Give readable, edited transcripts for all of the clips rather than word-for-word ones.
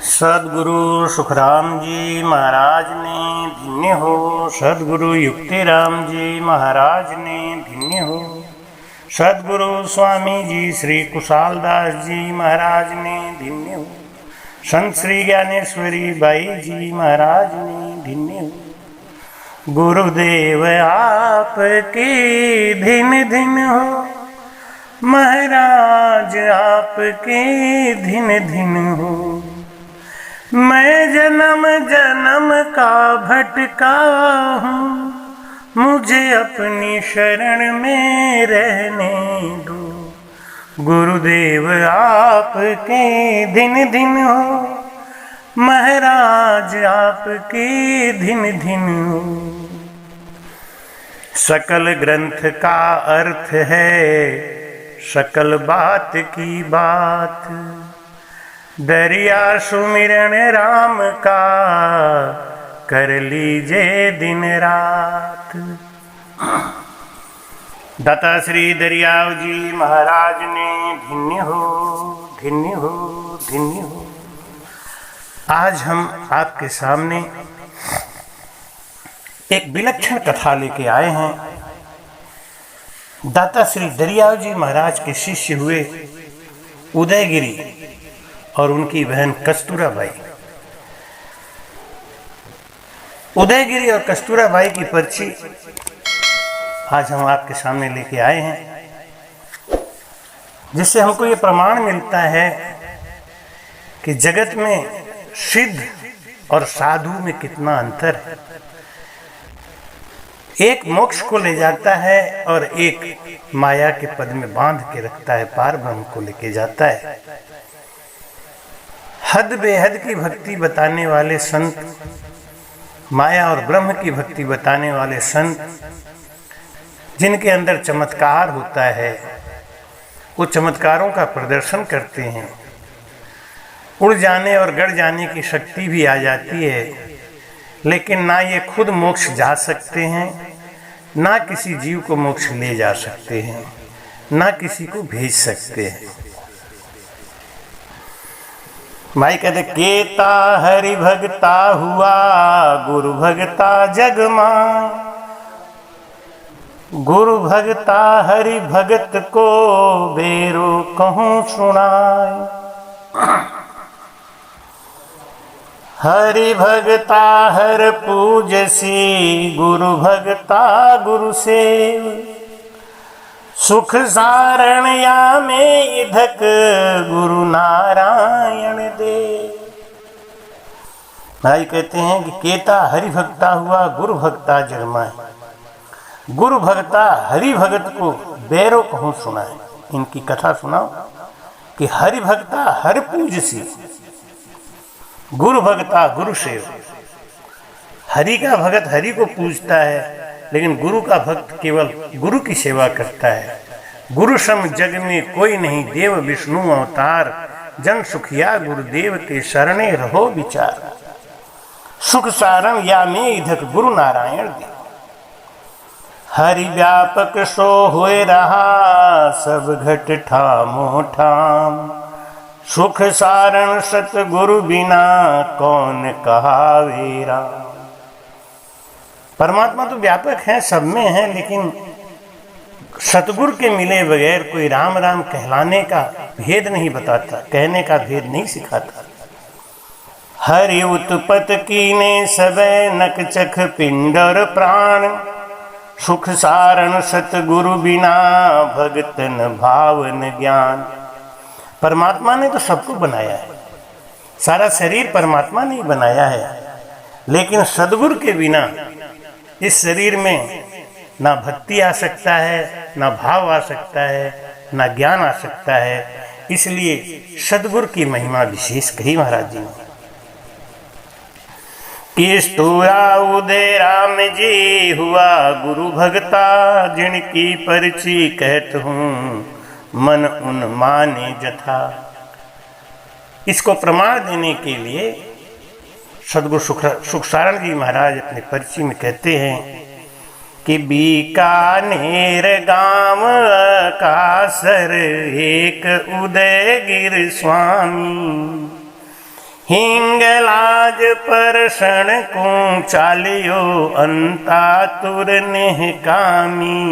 सदगुरु सुखराम जी महाराज ने धन्य हो। सदगुरु युक्तिराम जी महाराज ने धन्य हो। सदगुरु स्वामी जी श्री कुशालदास जी महाराज ने धन्य हो। संत श्री ज्ञानेश्वरी बाई जी महाराज ने धन्य हो। गुरुदेव आपकी धिन धिन हो, महाराज आपकी धिन धिन हो। मैं जन्म जन्म का भटका हूँ, मुझे अपनी शरण में रहने दो। गुरुदेव आपके दिन दिन हो, महाराज आपके दिन दिन हो। सकल ग्रंथ का अर्थ है सकल बात की बात, दरिया सुमिरन राम का कर लीजिए दिन रात। दाता श्री दरियाव जी महाराज ने धन्य हो, धन्य हो, धन्य हो। आज हम आपके सामने एक विलक्षण कथा लेके आए हैं। दाता श्री दरियाव जी महाराज के शिष्य हुए उदयगिरी और उनकी बहन कस्तूरा बाई। उदयगिरी और कस्तूरा बाई की पर्ची आज हम आपके सामने लेके आए हैं, जिससे हमको ये प्रमाण मिलता है कि जगत में सिद्ध और साधु में कितना अंतर है। एक मोक्ष को ले जाता है और एक माया के पद में बांध के रखता है, पार ब्रह्म को लेके जाता है। हद बेहद की भक्ति बताने वाले संत, माया और ब्रह्म की भक्ति बताने वाले संत, जिनके अंदर चमत्कार होता है, वो चमत्कारों का प्रदर्शन करते हैं। उड़ जाने और गड़ जाने की शक्ति भी आ जाती है, लेकिन ना ये खुद मोक्ष जा सकते हैं, ना किसी जीव को मोक्ष ले जा सकते हैं, ना किसी को भेज सकते हैं। भाई कहते केता हरि भगता हुआ, गुरु भगता जग मान। गुरु भगता हरि भगत को बेरो कहूँ सुनाए। हरि भगता हर पूजसी, गुरु भगता गुरु सेव। सुख सारण या में इधक, गुरु नारायण दे। भाई कहते हैं कि केता हरि भक्ता हुआ, गुरु भक्ता जगमाए। गुरु भक्ता हरि भगत को बैरो कहूँ सुनाए। इनकी कथा सुनाओ कि हरि भक्ता हर पूजसी, गुरु भक्ता गुरु सेव। हरि का भगत हरि को पूजता है, लेकिन गुरु का भक्त केवल गुरु की सेवा करता है। गुरु सम जग में कोई नहीं, देव विष्णु अवतार। जन सुखिया गुरुदेव के शरणे रहो विचार। सुख सारण या में इधक, गुरु नारायण दे। हरि व्यापक सो होए रहा, सब घट ठामो ठाम। सुख सारण सतगुरु बिना, कौन कहावे राम। परमात्मा तो व्यापक है, सब में है, लेकिन सतगुरु के मिले बगैर कोई राम राम कहलाने का भेद नहीं बताता, कहने का भेद नहीं सिखाता। हरि उत्पत कीने सबे नक चख पिंड और प्राण। सुख सारण सतगुरु बिना, भगतन भावन ज्ञान। परमात्मा ने तो सबको बनाया है, सारा शरीर परमात्मा ने ही बनाया है, लेकिन सदगुरु के बिना इस शरीर में ना भक्ति आ सकता है, ना भाव आ सकता है, ना ज्ञान आ सकता है। इसलिए सदगुरु की महिमा विशेष कही महाराज जी ने। किस्तूरा उदय राम जी हुआ, गुरु भगता जिनकी पर्ची कहत हूँ, मन उन माने जथा। इसको प्रमाण देने के लिए सदगुरु सुखसारण जी महाराज अपनी पर्ची में कहते हैं कि बीकानेर गांव कासर एक उदयगिर स्वामी। हिंगलाज परसण को चालियो अंतातुर नेह कामी।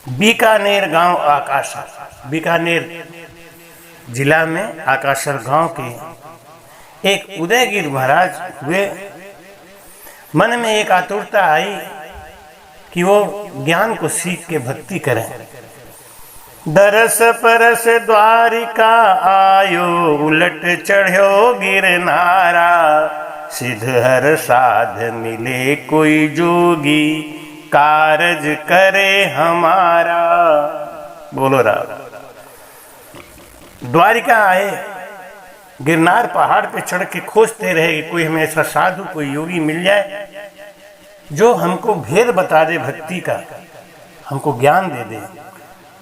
बीकानेर गांव आकाशर, बीकानेर जिला में आकाशर गांव के एक उदयगिर महाराज हुए। मन में एक आतुरता आई कि वो ज्ञान को सीख के भक्ति करें। दरस परस द्वारिका आयो, उलट चढ़्यो गिरनारा। सिद्ध हर साध मिले कोई जोगी, कारज करे हमारा। बोलो राम। द्वारिका आए, गिरनार पहाड़ पे चढ़ के खोजते रहे कि कोई हमें ऐसा साधु, कोई योगी मिल जाए जो हमको भेद बता दे भक्ति का, हमको ज्ञान दे दे।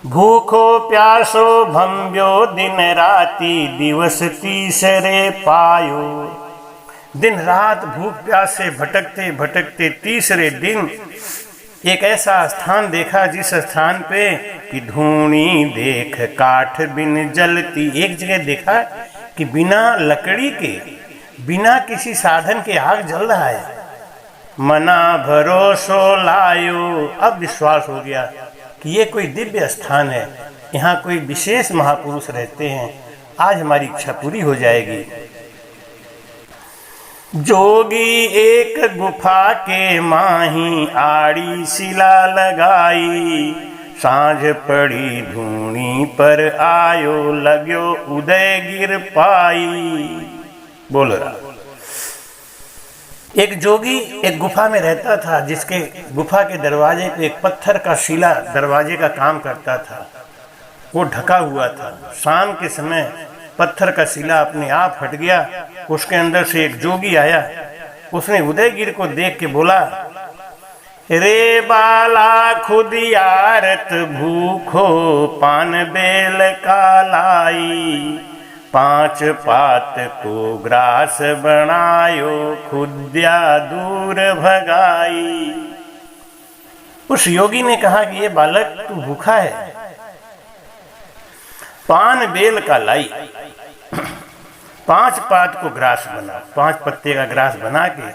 भूखो प्यासो भम्ब्यो दिन राति, दिवस तीसरे पायो। दिन रात भूख प्यास से भटकते भटकते तीसरे दिन एक ऐसा स्थान देखा जिस स्थान पे कि धूनी देख काठ बिन जलती। एक जगह देखा कि बिना लकड़ी के, बिना किसी साधन के आग जल रहा है। मना भरोसो लायो, अब विश्वास हो गया कि ये कोई दिव्य स्थान है, यहाँ कोई विशेष महापुरुष रहते हैं, आज हमारी इच्छा पूरी हो जाएगी। जोगी एक गुफा के माही, आड़ी शिला लगाई। सांझ पड़ी धूनी पर आयो, लग्यो उदय गिर पाई। बोलो रहा। एक जोगी एक गुफा में रहता था, जिसके गुफा के दरवाजे पे एक पत्थर का शिला दरवाजे का काम करता था। वो ढका हुआ था। शाम के समय पत्थर का शिला अपने आप हट गया। उसके अंदर से एक जोगी आया। उसने उदयगिर को देख के बोला, रे बाला खुदियारत भूखो, पान बेल का लाई। 5 पात को ग्रास बनायो, खुद्या दूर भगाई। उस योगी ने कहा कि ये बालक तू भूखा है, पान बेल का लाई। 5 पात को ग्रास बना, 5 पत्ते का ग्रास बना के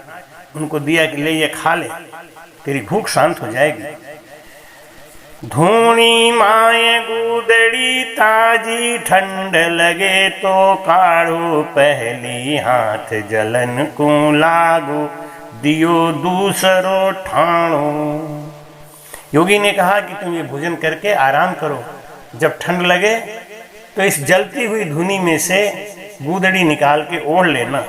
उनको दिया कि ले ये खा ले, तेरी भूख शांत हो जाएगी। धूनी माए गुदड़ी ताजी, ठंड लगे तो काढ़ो पहली। हाथ जलन को लागो, दियो दूसरो ठाणो। योगी ने कहा कि तुम ये भोजन करके आराम करो, जब ठंड लगे तो इस जलती हुई धुनी में से गुदड़ी निकाल के ओढ़ लेना।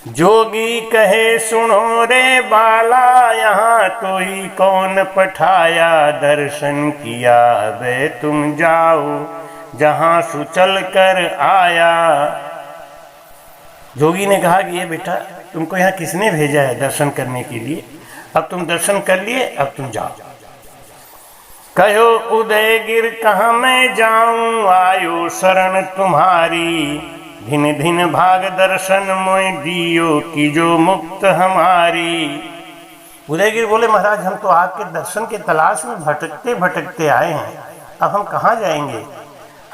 जोगी कहे सुनो रे बाला, यहाँ तो ही कौन पठाया। दर्शन किया वे तुम जाओ, जहाँ सुचल कर आया। जोगी ने कहा कि ये बेटा तुमको यहाँ किसने भेजा है दर्शन करने के लिए? अब तुम दर्शन कर लिए, अब तुम जाओ। कहो उदयगिर कहाँ मैं जाऊं, आयो शरण तुम्हारी। धिन धिन भाग दर्शन मोय दियो, की जो मुक्त हमारी। उदयगिर बोले, महाराज हम तो आपके दर्शन के तलाश में भटकते भटकते आए हैं, अब हम कहाँ जाएंगे?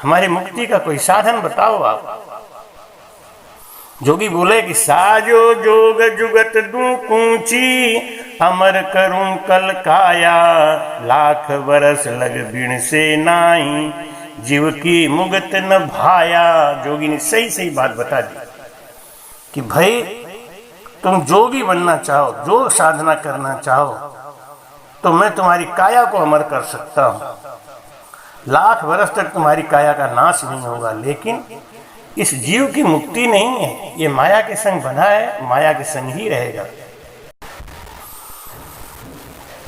हमारी मुक्ति का कोई साधन बताओ आप। जोगी बोले कि साजो जोग जुगत दूं कूंची, अमर करूं कल काया। लाख बरस लग बिन से नाई, जीव की मुगत न भाया। जोगी ने सही सही बात बता दी कि भाई तुम जो भी बनना चाहो, जो साधना करना चाहो, तो मैं तुम्हारी काया को अमर कर सकता हूँ। लाख वर्ष तक तुम्हारी काया का नाश नहीं होगा, लेकिन इस जीव की मुक्ति नहीं है। ये माया के संग बंधा है, माया के संग ही रहेगा।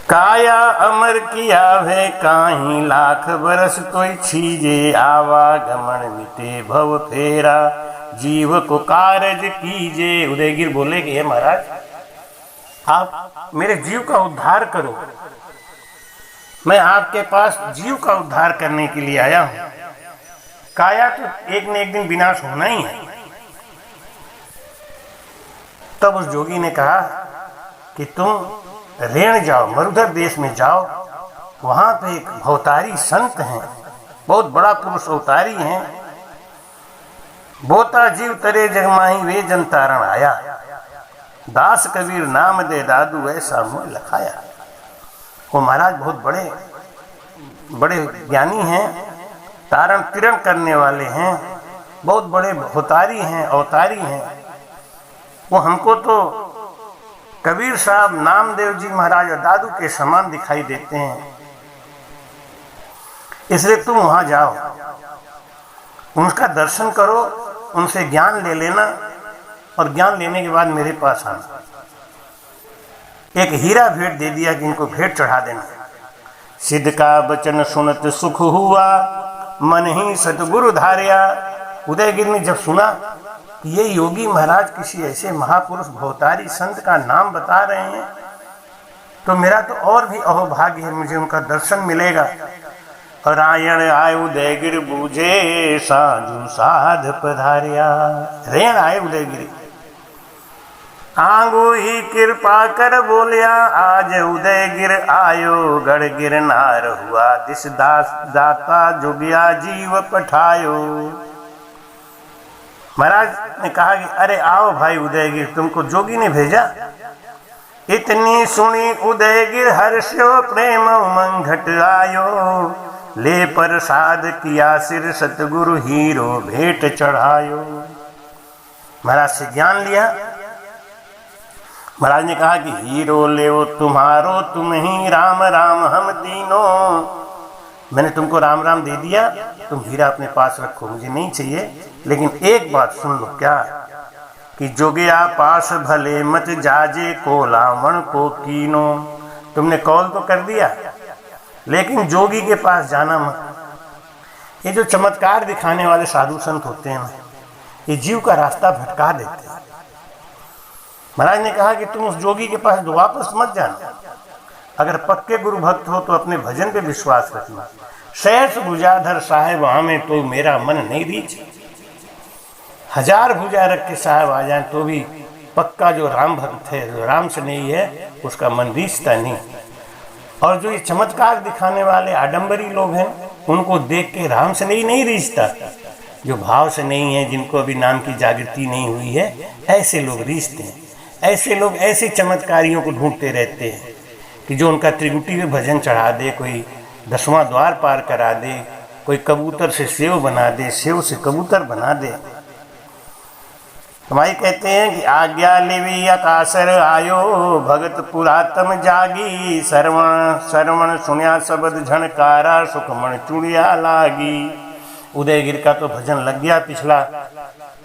काया अमर किया है काहीं, लाख बरस कोई छीजे। आवागमन मिटे भव फेरा, जीव को कारज कीजे। उदयगिर बोले कि हे महाराज, आप मेरे जीव का उद्धार करो। मैं आपके पास जीव का उद्धार करने के लिए आया हूं। काया तो एक न एक दिन विनाश होना ही है। तब उस जोगी ने कहा कि तुम रेण जाओ, मरुधर देश में जाओ, वहां पे एक भवतारी संत हैं, बहुत बड़ा पुरुष अवतारी हैं। बोता जीव तरे जगमाही वे जन तारण आया, दास कबीर नाम दे दादू ऐसा मुँह लखाया। वो महाराज बहुत बड़े बड़े ज्ञानी हैं, तारण तिरण करने वाले हैं, बहुत बड़े होतारी हैं, अवतारी हैं। वो हमको तो कबीर साहब नामदेव जी महाराज और दादू के समान दिखाई देते हैं, इसलिए तुम वहां जाओ, उनका दर्शन करो, उनसे ज्ञान ले लेना और ज्ञान लेने के बाद मेरे पास आना। एक हीरा भेंट दे दिया कि इनको भेंट चढ़ा देना। सिद्ध का वचन सुनत सुख हुआ, मन ही सतगुरु धार्या। उदयगिरि ने जब सुना कि ये योगी महाराज किसी ऐसे महापुरुष भवतारी संत का नाम बता रहे हैं, तो मेरा तो और भी अहोभाग्य है, मुझे उनका दर्शन मिलेगा। रायण आए उदयगिरि बूझे, साधु साध पधारिया। रेण आए उदयगिरि, आंगू ही कृपा कर बोलिया, आज उदयगिरि आयो, गढ़ गिरनार हुआ, दिस दास दाता जोगिया जीव पठायो। महाराज ने कहा कि अरे आओ भाई उदयगिरि, तुमको जोगी ने भेजा। इतनी सुनी उदयगिरि हर्षो, प्रेम उमंग घट आयो, ले प्रसाद किया सिर सतगुरु, हीरो भेंट चढ़ायो। महाराज से ज्ञान लिया। महाराज ने कहा कि हीरो ले तुम्हारो, तुम ही राम राम हम तीनों। मैंने तुमको राम राम दे दिया, तुम हीरा अपने पास रखो, मुझे नहीं चाहिए। लेकिन एक बात सुन लो, क्या कि जोगिया पास भले मत जाजे, को लावण को कीनो। तुमने कॉल तो कर दिया, लेकिन जोगी के पास जाना मत। ये जो चमत्कार दिखाने वाले साधु संत होते हैं, ये जीव का रास्ता भटका देते हैं। महाराज ने कहा कि तुम उस जोगी के पास वापस मत जाना। अगर पक्के गुरु भक्त हो तो अपने भजन पे विश्वास रखना। सहस भुजाधर साहेब हमें तो मेरा मन नहीं रीच। 1000 भुजा रख के साहब आ जाए तो भी पक्का जो राम भक्त है, जो राम से नहीं है, उसका मन रीचता नहीं। और जो ये चमत्कार दिखाने वाले आडंबरी लोग हैं, उनको देख के राम से नहीं रीचता। जो भाव से नहीं है, जिनको अभी नाम की जागृति नहीं हुई है, ऐसे लोग रीचते हैं। ऐसे लोग ऐसे चमत्कारियों को ढूंढते रहते हैं कि जो उनका त्रिगुटी में भजन चढ़ा दे, कोई 10वां द्वार पार करा दे, कोई कबूतर से सेव बना दे, सेव से कबूतर बना दे। हमारी कहते हैं कि आज्ञा लेवी आकाशर आयो, भगत पुरातम जागी, श्रवण श्रवण सुनिया शब्द झनकारा, सुखमण चुड़िया लागी। उदयगिरि का तो भजन लग गया, पिछला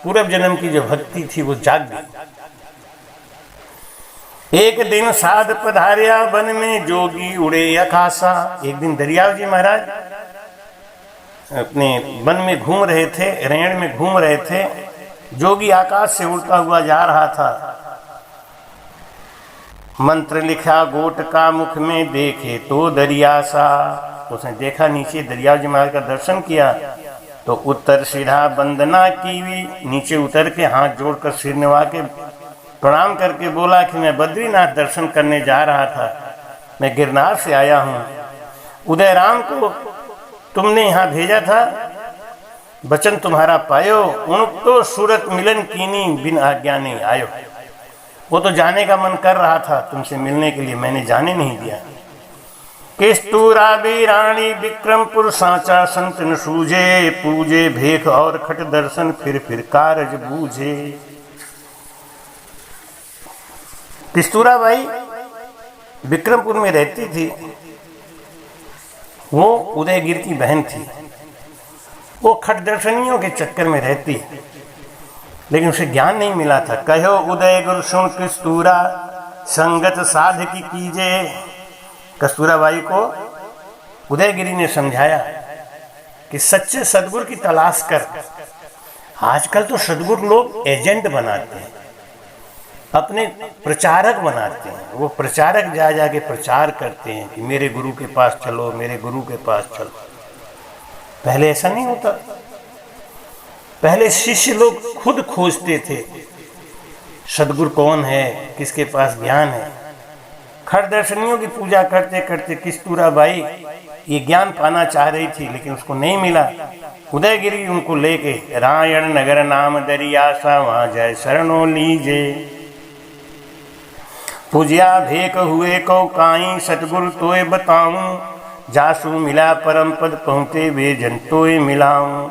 पूर्व जन्म की जो भक्ति थी वो जाग गई। एक दिन साध पधारिया, वन में जोगी उड़े आकाशा। एक दिन दरियाव जी महाराज अपने वन में घूम रहे थे, रेण में घूम रहे थे। जोगी आकाश से उड़ता हुआ जा रहा था। मंत्र लिखा गोट का मुख में, देखे तो दरिया सा। उसने देखा नीचे, दरिया जी महाराज का दर्शन किया तो उत्तर सीधा वंदना की। नीचे उतर के हाथ जोड़कर सिर निवा के प्रणाम करके बोला कि मैं बद्रीनाथ दर्शन करने जा रहा था, मैं गिरनार से आया हूँ। उदय राम को तुमने यहाँ भेजा था, वचन तुम्हारा पायो, उन तो सूरत मिलन कीनी, बिन आज्ञा नहीं आयो। वो तो जाने का मन कर रहा था तुमसे मिलने के लिए, मैंने जाने नहीं दिया। किस्तूरा रानी विक्रमपुर सांचा, संत न सूझे, पूजे भेख और खट दर्शन, फिर कारज बूझे। किस्तूरा बाई विक्रमपुर में रहती थी, वो उदयगिरि की बहन थी। वो खट दर्शनियों के चक्कर में रहती, लेकिन उसे ज्ञान नहीं मिला था। कहो उदय गुरु सुन किस्तूरा, संगत साध की कीजे। कस्तूरा बाई को उदयगिरि ने समझाया कि सच्चे सदगुरु की तलाश कर। आजकल तो सदगुरु लोग एजेंट बनाते हैं, अपने प्रचारक बनाते हैं। वो प्रचारक जा जाके प्रचार करते हैं कि मेरे गुरु के पास चलो, मेरे गुरु के पास चलो। पहले ऐसा नहीं होता। पहले शिष्य लोग खुद खोजते थे सदगुरु कौन है, किसके पास ज्ञान है। खट दर्शनियों की पूजा करते करते किस्तूरा बाई ये ज्ञान पाना चाह रही थी, लेकिन उसको नहीं मिला। उदयगिरी उनको लेके रायण नगर नाम दरिया सा वहाँ जय शरणों लीजे। पूजिया भेक हुए को काई सतगुरु तोय बताऊं, जासु मिला परम पद पहुँचे वे जन तोय मिलाऊं।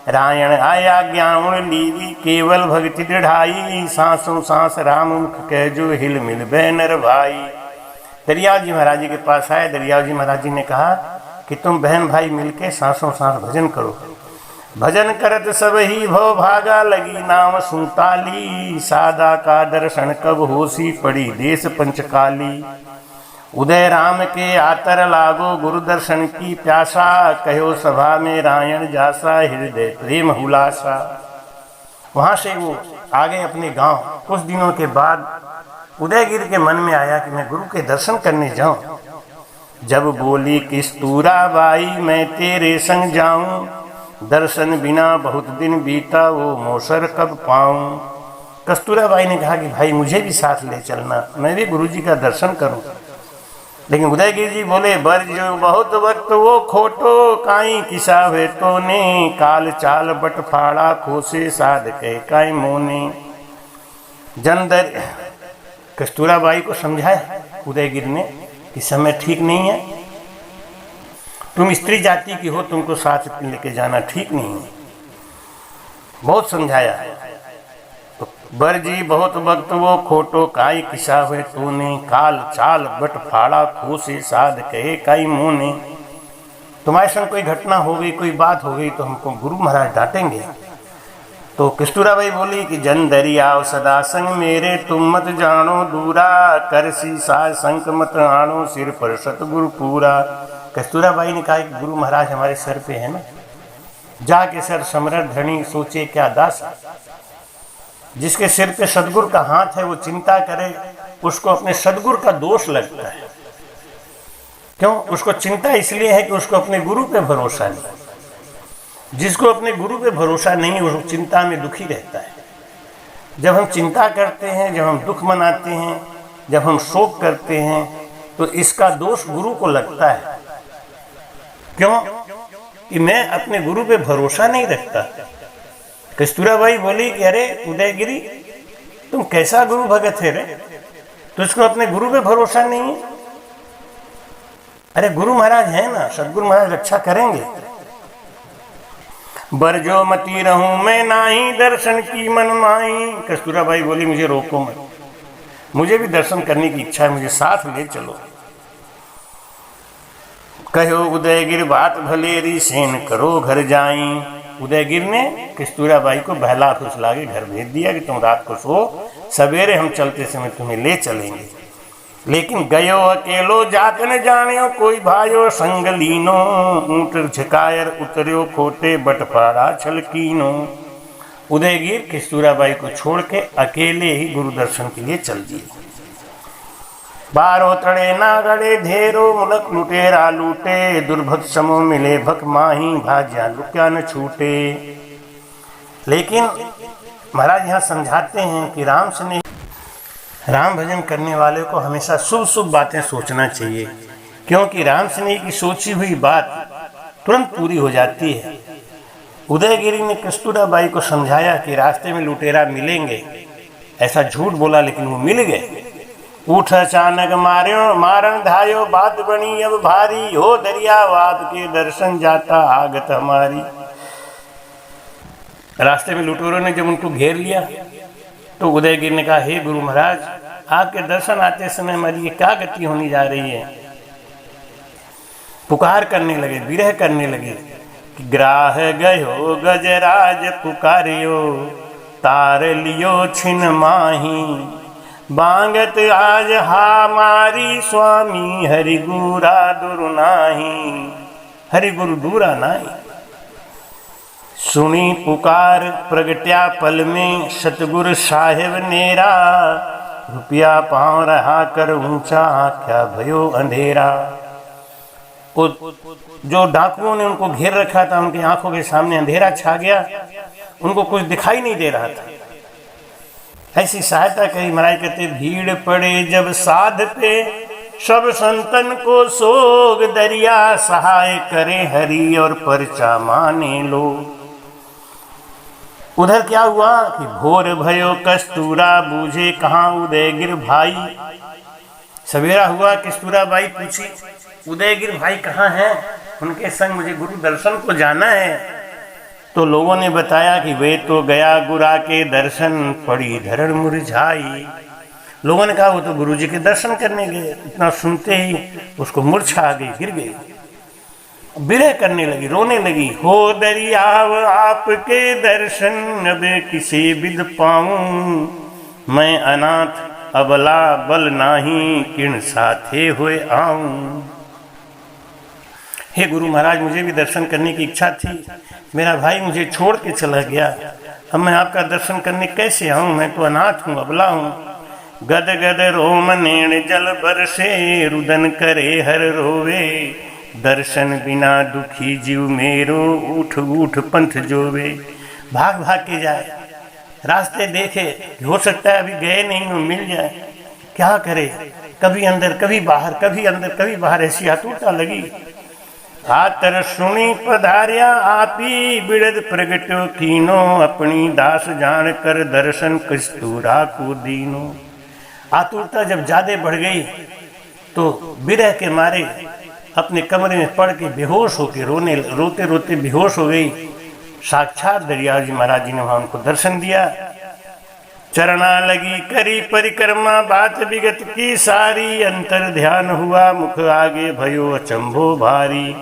रायण आया ज्ञान लीवी केवल भक्ति दृढ़ाई, सांसों सांस राम मुख कह जो हिल मिल बैनर भाई। दरियाव जी महाराज जी के पास आए। दरियाव जी महाराज जी ने कहा कि तुम बहन भाई मिलके सांसों सांस भजन करो। भजन करत सब ही भव भागा, लगी नाम सुनताली, सादा का दर्शन कब होसी पड़ी देश पंचकाली। उदय राम के आतर लागो गुरु दर्शन की प्यासा, कहो सभा में रायण जासा हृदय प्रेम हुलासा। वहाँ से वो आगे अपने गांव। कुछ दिनों के बाद उदयगिरी के मन में आया कि मैं गुरु के दर्शन करने जाऊं। जब बोली कस्तूरा बाई मैं तेरे संग जाऊं, दर्शन बिना बहुत दिन बीता वो मौसर कब पाऊं। कस्तूरा बाई ने कहा कि भाई मुझे भी साथ ले चलना, मैं भी गुरु जी का दर्शन करूं। लेकिन उदयगिरी जी बोले बर जो बहुत वक्त वो खोटो, काई किसा वे तो ने, काल चाल बट फाड़ा खोसे साध कह काई मोने। जनदर कस्तूरा बाई को समझाया उदयगिरी ने कि समय ठीक नहीं है, तुम स्त्री जाति की हो, तुमको साथ लेके जाना ठीक नहीं है। बहुत समझाया तो बर जी बहुत वक्त वो खोटो, काई किसा हुए तूने, काल चाल बट फाड़ा खोसे साध कहे काई मोने। तुम्हारे संग कोई घटना हो गई, कोई बात हो गई तो हमको गुरु महाराज डांटेंगे। तो कस्तूरा बाई बोली कि जन दरियाव सदा संग मेरे, तुम मत जानो दूरा, कर सी साज संक मत आनो, सिर पर सतगुरु पूरा। कस्तूरा बाई ने कहा कि गुरु महाराज हमारे सर पे है ना, जाके सर समरथ धनी सोचे क्या दासा। जिसके सिर पे सदगुरु का हाथ है वो चिंता करे, उसको अपने सदगुरु का दोष लगता है। क्यों? उसको चिंता इसलिए है कि उसको अपने गुरु पे भरोसा नहीं। जिसको अपने गुरु पे भरोसा नहीं वो चिंता में दुखी रहता है। जब हम चिंता करते हैं, जब हम दुख मनाते हैं, जब हम शोक करते हैं, तो इसका दोष गुरु को लगता है। क्यों? कि मैं अपने गुरु पे भरोसा नहीं रखता। कस्तूरा बाई बोली कि अरे उदयगिरी तुम कैसा गुरु भगत है रे, तुझको अपने गुरु पे भरोसा नहीं है। अरे गुरु महाराज है ना, सदगुरु महाराज रक्षा करेंगे। बरजो मती रहूं मैं नाही, दर्शन की मन माई। कस्तूरा बाई बोली मुझे रोको मत, मुझे भी दर्शन करने की इच्छा है, मुझे साथ ले चलो। कहो उदयगिर बात भलेरी, सेन करो घर जाई। उदयगिर ने कस्तूरा बाई को बहला फुसला के घर भेज दिया कि तुम रात को सो, सवेरे हम चलते समय तुम्हें ले चलेंगे। लेकिन गयो अकेलो जात न जानियो, कोई भाइयो संग लीनो, ऊंट झकायर उतरियो खोटे बटफाड़ा छलकीनो। उदयगिर कस्तूरा बाई को छोड़ के अकेले ही गुरु दर्शन के लिए चल दिए। बारो तड़े ना गड़े धेरो, मुलक लुटेरा लूटे, दुर्भक्त समो मिले भक माही, भाज्या लुक्या न छूटे। लेकिन महाराज यहाँ समझाते हैं कि राम स्नेही, राम भजन करने वाले को हमेशा शुभ शुभ बातें सोचना चाहिए, क्योंकि राम स्नेही की सोची हुई बात तुरंत पूरी हो जाती है। उदयगिरी ने कस्तूरा बाई को समझाया कि रास्ते में लुटेरा मिलेंगे, ऐसा झूठ बोला लेकिन वो मिल गए। उठ अचानक मार्यो मारण धायो, बात बनी अब भारी, हो दरियावाद के दर्शन जाता आगत हमारी। रास्ते में लुटेरों ने जब उनको घेर लिया तो उदयगिर ने कहा हे गुरु महाराज, आपके दर्शन आते समय हमारी क्या गति होनी जा रही है। पुकार करने लगे, विरह करने लगे कि ग्राह गयो गजराज पुकारियो, तार लियो छिन माही, बांगत आज हमारी स्वामी, हरि गुरा दुरु नाही। हरि गुरु दूरा नाही। सुनी पुकार प्रगट्या पल में, सतगुरु साहेब नेरा, रुपया पाँव रहा कर ऊंचा, क्या भयो अंधेरा। जो डाकुओं ने उनको घेर रखा था, उनकी आंखों के सामने अंधेरा छा गया, उनको कुछ दिखाई नहीं दे रहा था। ऐसी सहायता कही। महाराज कहते भीड़ पड़े जब साध पे, सब संतन को सोग दरिया, सहाय करे हरि और परचा माने लो। उधर क्या हुआ कि भोर भयो कस्तूरा, बूझे कहाँ उदयगिर भाई। सवेरा हुआ, कस्तूरा बाई पूछी उदयगिर भाई कहाँ हैं, उनके संग मुझे गुरु दर्शन को जाना है। तो लोगों ने बताया कि वे तो गया गुरा के दर्शन, पड़ी धरण मुरझाई। लोगों ने कहा वो तो गुरु जी के दर्शन करने गए। इतना सुनते ही उसको मूर्छा आ गई, गिर गई, विरह करने लगी, रोने लगी। हो दरियाव आपके दर्शन, अब किसे विद पाऊं, मैं अनाथ अबला बल नाही, किण साथे हुए आऊं। हे गुरु महाराज, मुझे भी दर्शन करने की इच्छा थी, मेरा भाई मुझे छोड़ के चला गया, अब मैं आपका दर्शन करने कैसे आऊं, मैं तो अनाथ हूँ, अबला हूँ। गद गद रोम नेण जल बरसे, रुदन करे हर रोवे, दर्शन बिना दुखी जीव मेरो, उठ उठ पंथ जोवे। भाग भाग के जाए, रास्ते देखे, हो सकता है अभी गए नहीं हो, मिल जाए, क्या करे, कभी अंदर कभी बाहर, कभी अंदर कभी बाहर, ऐसी आतुरता लगी। आतर सुनी पधार्या आपी, बिड़द प्रगट्यो कीनो, अपनी दास जान कर दर्शन कस्तूरा को दीनो। आतुरता जब ज्यादा बढ़ गई तो विरह के मारे अपने कमरे में पड़ के बेहोश होके रोते रोते बेहोश हो गई। साक्षात दरियाव जी महाराज जी ने वहां उनको दर्शन दिया। चरणा लगी करी परिक्रमा, बात विगत की सारी, अंतर ध्यान हुआ मुख आगे, भयो अचंभो भारी।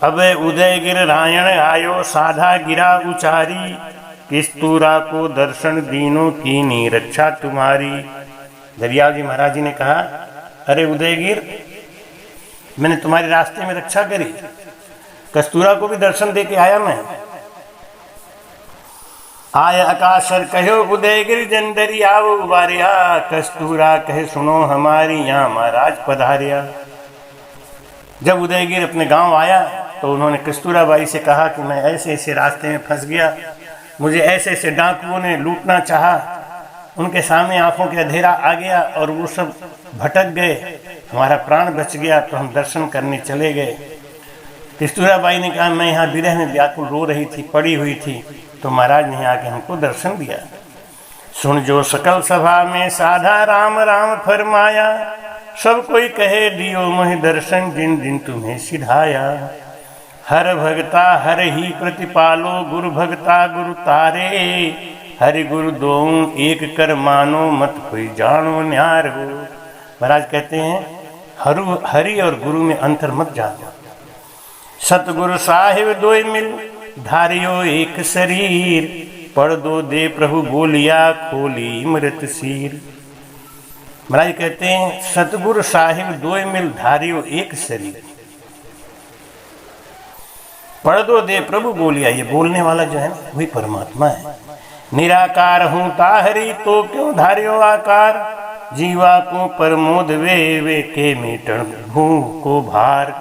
अब उदयगिर रायण आयो, साधा गिरा उचारी, कस्तूरा को दर्शन दीनों कीनी रक्षा तुम्हारी। दरियाव जी महाराज जी ने कहा, अरे उदयगिर, मैंने तुम्हारे रास्ते में रक्षा करी, कस्तूरा को भी दर्शन दे के आया मैं। आय आकाशर कहो उदयगिर जन दरियाव उबारिया, कस्तूरा कहे सुनो हमारी, यहाँ महाराज पधारिया। जब उदयगिर अपने गांव आया तो उन्होंने कस्तूरा बाई से कहा कि मैं ऐसे ऐसे रास्ते में फंस गया, मुझे ऐसे ऐसे डाकुओं ने लूटना चाहा, उनके सामने आंखों के अंधेरा आ गया और वो सब भटक गए, हमारा प्राण बच गया, तो हम दर्शन करने चले गए। कस्तूरा बाई ने कहा, मैं यहाँ विरह में व्याकुल रो रही थी, पड़ी हुई थी, तो महाराज ने आके हमको दर्शन दिया। सुन जो सकल सभा में साधा, राम राम फरमाया, सब कोई कहे दियो मोहि दर्शन, जिन दिन तुम्हें सिधाया। हर भगता हर ही प्रतिपालो, गुरु भगता गुरु तारे, हरि गुरु दोऊ एक कर मानो, मत कोई जानो न्यार हो। महाराज कहते हैं हरि और गुरु में अंतर मत जानो। सतगुरु साहिब दोय मिल, धारियो एक शरीर, पढ़ दो दे प्रभु बोलिया, खोली मृत सीर। महाराज कहते हैं सतगुरु साहिब दोय मिल, धारियो एक शरीर, पढ़ दो दे प्रभु बोलिया। ये बोलने वाला जो है ना, वही परमात्मा है। निराकार हूँ ताहरी, तो क्यों धारियो आकार, जीवा को प्रमोद वे के मीटन भूख को भार।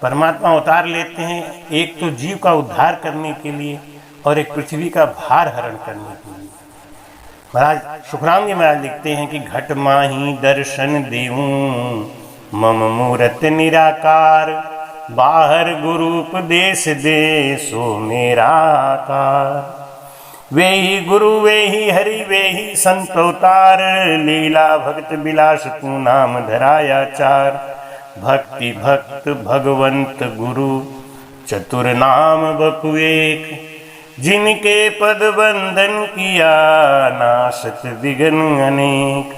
परमात्मा उतार लेते हैं, एक तो जीव का उद्धार करने के लिए और एक पृथ्वी का भार हरण करने के लिए। महाराज सुखराम जी महाराज लिखते हैं कि घट माही दर्शन देऊं, मम मूरत निराकार, बाहर गुरु उपदेश दे सो मेरा आकार। वे ही गुरु वे ही हरि वे ही संत अवतार, लीला भक्त विलास तू नाम धराया चार। भक्ति भक्त भगवंत गुरु, चतुर नाम बपु एक, जिनके पद बंधन किया, नासत विघ्न अनेक।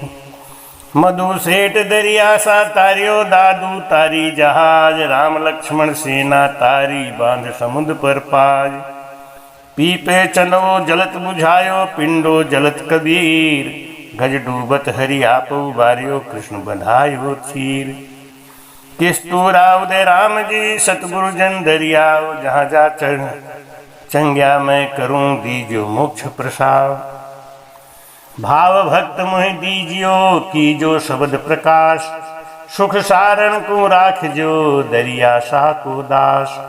मधु सेठ दरिया सा तारियो, दादू तारी जहाज, राम लक्ष्मण सेना तारी, बांध समुद्र पर पाज। पीपे चंदो जलत बुझायो, पिंडो जलत कबीर, गज डूबत हरि आप उबारियो, कृष्ण बंधायो चीर। किस्तूरा उदय राम जी, सतगुरु जन दरियाओ, जहाँ जा चढ़ चंग्या मैं करूं, दीजियो मोक्ष प्रसाद। भाव भक्त मोहि दीजियो, कीजो शब्द प्रकाश, सुख सारण को राख जो, दरिया सा को दास।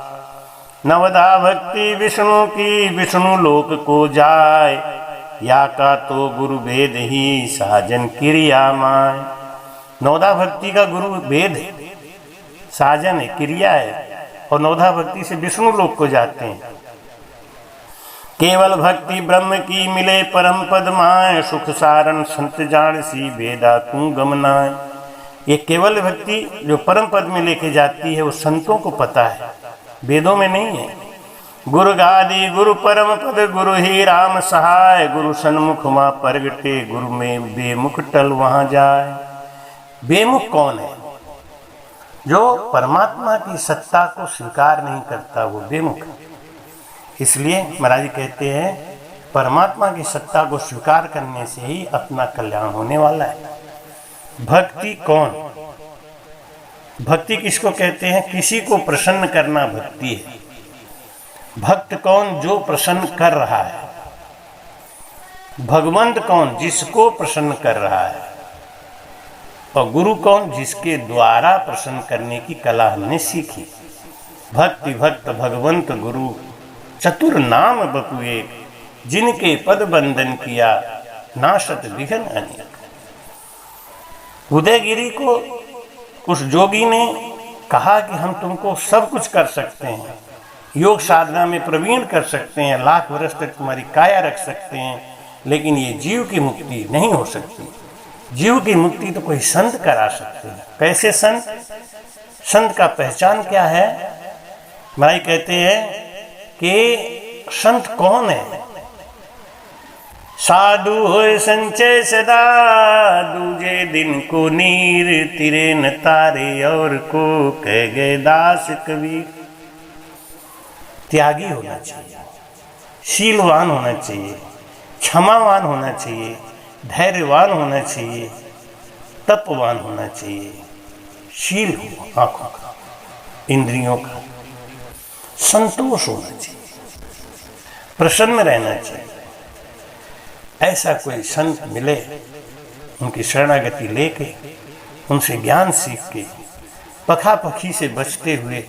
नवदा भक्ति विष्णु की, विष्णु लोक को जाय, या का तो गुरु वेद ही, साजन क्रिया माय। नवधा भक्ति का गुरु वेद है, साजन है, क्रिया है, और नवधा भक्ति से विष्णु लोक को जाते हैं। केवल भक्ति ब्रह्म की मिले परम पद माय, सुख सारण संत जान सी वेदा तू गमनाय। ये केवल भक्ति जो परम पद में लेके जाती है वो संतों को पता है, वेदों में नहीं है। गुरु गादि गुरु परम पद गुरु ही राम सहाय, गुरु सन्मुख वहाँ परगटे गुरु में बेमुख टल वहाँ जाए। बेमुख कौन है? जो परमात्मा की सत्ता को स्वीकार नहीं करता वो बेमुख है। इसलिए महाराज जी कहते हैं परमात्मा की सत्ता को स्वीकार करने से ही अपना कल्याण होने वाला है। भक्ति कौन? भक्ति किसको कहते हैं? किसी को प्रसन्न करना भक्ति है। भक्त कौन? जो प्रसन्न कर रहा है। भगवंत कौन? जिसको प्रसन्न कर रहा है। और गुरु कौन? जिसके द्वारा प्रसन्न करने की कला हमने सीखी। भक्ति भक्त भगवंत गुरु चतुर नाम बपु एक, जिनके पद बंधन किया नाशत विघ्न अनेक। उदयगिरी को उस जोगी ने कहा कि हम तुमको सब कुछ कर सकते हैं, योग साधना में प्रवीण कर सकते हैं, लाख वर्ष तक तुम्हारी काया रख सकते हैं, लेकिन ये जीव की मुक्ति नहीं हो सकती। जीव की मुक्ति तो कोई संत करा सकते हैं। कैसे संत? संत का पहचान क्या है? भाई कहते हैं कि संत कौन है? साधु होए संचय सदा, दूजे दिन को नीर तिरे न तारे, और को कह गए दास कबीर। त्यागी होना चाहिए, शीलवान होना चाहिए, क्षमावान होना चाहिए, धैर्यवान होना चाहिए, तपवान होना चाहिए, शील हो आंखों का, इंद्रियों का, संतोष होना चाहिए, प्रसन्न रहना चाहिए। ऐसा कोई संत मिले, उनकी शरणागति लेके, उनसे ज्ञान सीख के, पखापखी से बचते हुए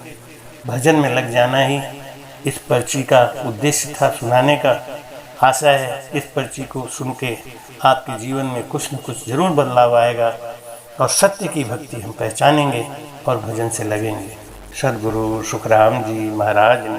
भजन में लग जाना ही इस पर्ची का उद्देश्य था, सुनाने का। आशा है इस पर्ची को सुन के आपके जीवन में कुछ न कुछ जरूर बदलाव आएगा और सत्य की भक्ति हम पहचानेंगे और भजन से लगेंगे। सद्गुरु सुखराम जी महाराज ने